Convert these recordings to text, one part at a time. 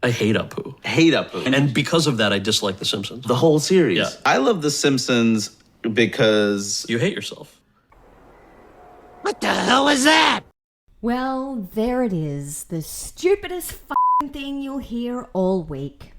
I hate Apu. Hate Apu. And because of that, I dislike The Simpsons. The whole series. Yeah. I love The Simpsons because... You hate yourself. What the hell was that? Well, there it is. The stupidest f***ing thing you'll hear all week.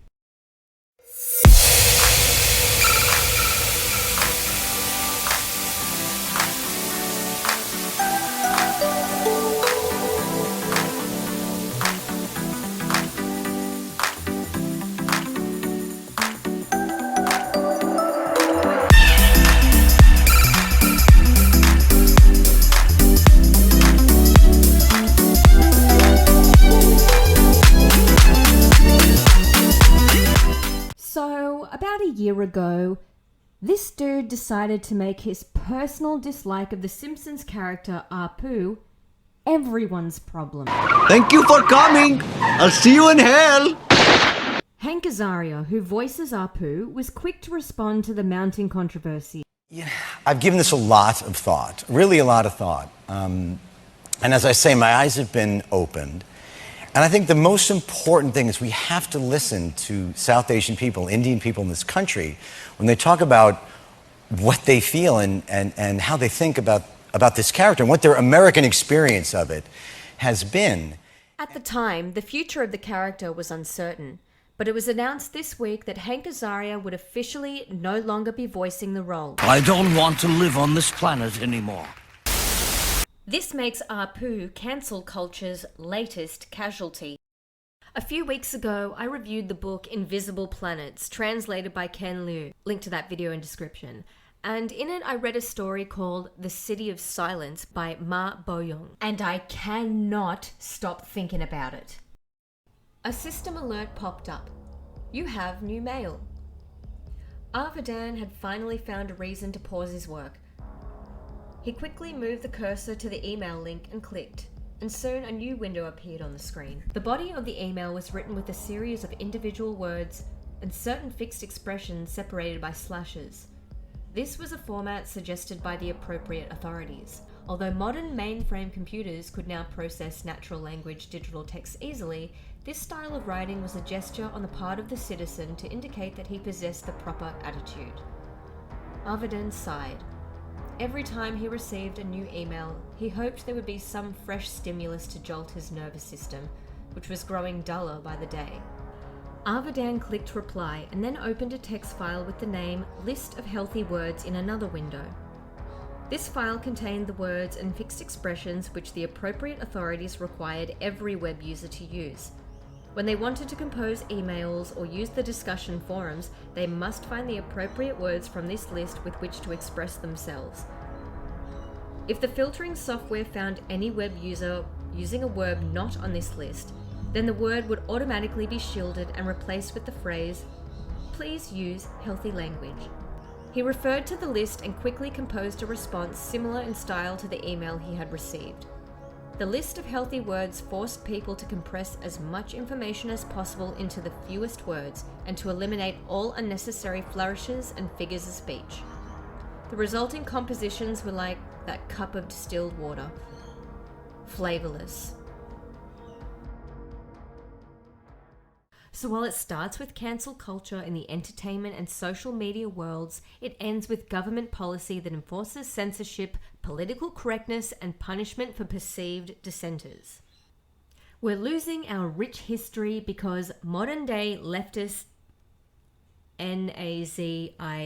So, about a year ago, this dude decided to make his personal dislike of the Simpsons character Apu everyone's problem. Thank you for coming. I'll see you in hell. Hank Azaria, who voices Apu, was quick to respond to the mounting controversy. Yeah, I've given this a lot of thought, really a lot of thought. And as I say, my eyes have been opened. And I think the most important thing is we have to listen to South Asian people, Indian people in this country, when they talk about what they feel and how they think about this character and what their American experience of it has been. At the time, the future of the character was uncertain, but it was announced this week that Hank Azaria would officially no longer be voicing the role. I don't want to live on this planet anymore. This makes Apu cancel culture's latest casualty. A few weeks ago, I reviewed the book Invisible Planets, translated by Ken Liu, link to that video in description. And in it, I read a story called The City of Silence by Ma Boyong, and I cannot stop thinking about it. A system alert popped up. You have new mail. Arvadan had finally found a reason to pause his work. He quickly moved the cursor to the email link and clicked, and soon a new window appeared on the screen. The body of the email was written with a series of individual words and certain fixed expressions separated by slashes. This was a format suggested by the appropriate authorities. Although modern mainframe computers could now process natural language digital text easily, this style of writing was a gesture on the part of the citizen to indicate that he possessed the proper attitude. Arvadan sighed. Every time he received a new email, he hoped there would be some fresh stimulus to jolt his nervous system, which was growing duller by the day. Arvadan clicked reply and then opened a text file with the name List of Healthy Words in another window. This file contained the words and fixed expressions which the appropriate authorities required every web user to use. When they wanted to compose emails or use the discussion forums, they must find the appropriate words from this list with which to express themselves. If the filtering software found any web user using a word not on this list, then the word would automatically be shielded and replaced with the phrase, "Please use healthy language." He referred to the list and quickly composed a response similar in style to the email he had received. The list of healthy words forced people to compress as much information as possible into the fewest words and to eliminate all unnecessary flourishes and figures of speech. The resulting compositions were like that cup of distilled water. Flavorless. So while it starts with cancel culture in the entertainment and social media worlds, it ends with government policy that enforces censorship, political correctness, and punishment for perceived dissenters. We're losing our rich history because modern-day leftists, NAZIS,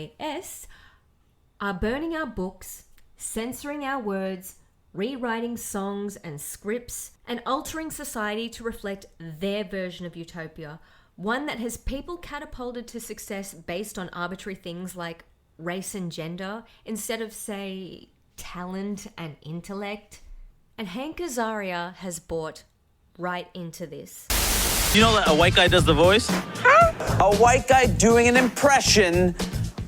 are burning our books, censoring our words, rewriting songs and scripts, and altering society to reflect their version of utopia, one that has people catapulted to success based on arbitrary things like race and gender, instead of, say, talent and intellect. And Hank Azaria has bought right into this. You know that a white guy does the voice? A white guy doing an impression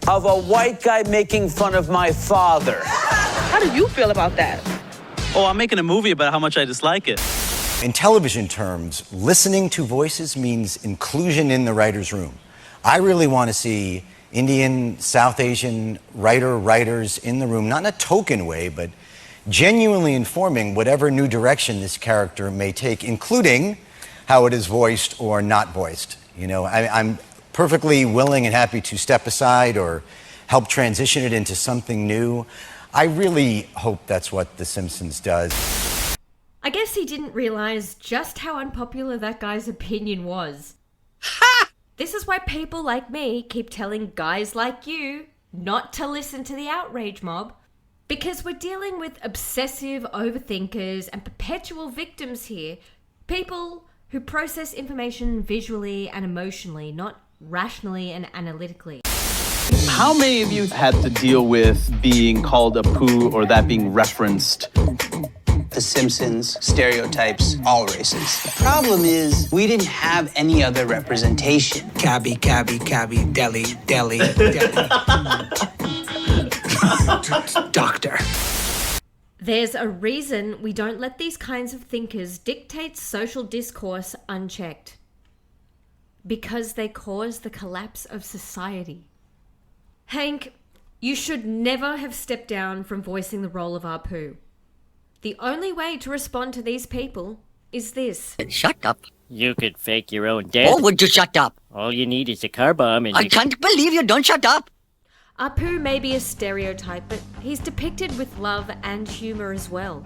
of a white guy making fun of my father. How do you feel about that? Oh, I'm making a movie about how much I dislike it. In television terms, listening to voices means inclusion in the writer's room. I really want to see Indian, South Asian writers in the room, not in a token way, but genuinely informing whatever new direction this character may take, including how it is voiced or not voiced. You know, I'm perfectly willing and happy to step aside or help transition it into something new. I really hope that's what The Simpsons does. I guess he didn't realize just how unpopular that guy's opinion was. Ha! This is why people like me keep telling guys like you not to listen to the Outrage Mob. Because we're dealing with obsessive overthinkers and perpetual victims here. People who process information visually and emotionally, not rationally and analytically. How many of you had to deal with being called a poo or that being referenced? The Simpsons stereotypes all races. The problem is we didn't have any other representation. Cabby, cabby, cabby, deli, deli, deli. Doctor. There's a reason we don't let these kinds of thinkers dictate social discourse unchecked. Because they cause the collapse of society. Hank, you should never have stepped down from voicing the role of Apu. The only way to respond to these people is this. Shut up. You could fake your own death. Oh, would you shut up? All you need is a car bomb and I can't believe you don't shut up. Apu may be a stereotype, but he's depicted with love and humour as well.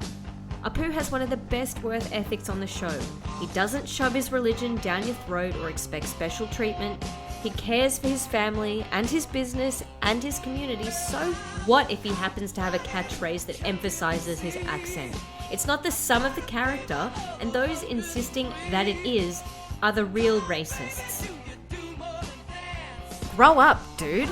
Apu has one of the best work ethics on the show. He doesn't shove his religion down your throat or expect special treatment. He cares for his family and his business and his community, so what if he happens to have a catchphrase that emphasizes his accent? It's not the sum of the character, and those insisting that it is are the real racists. Grow up, dude.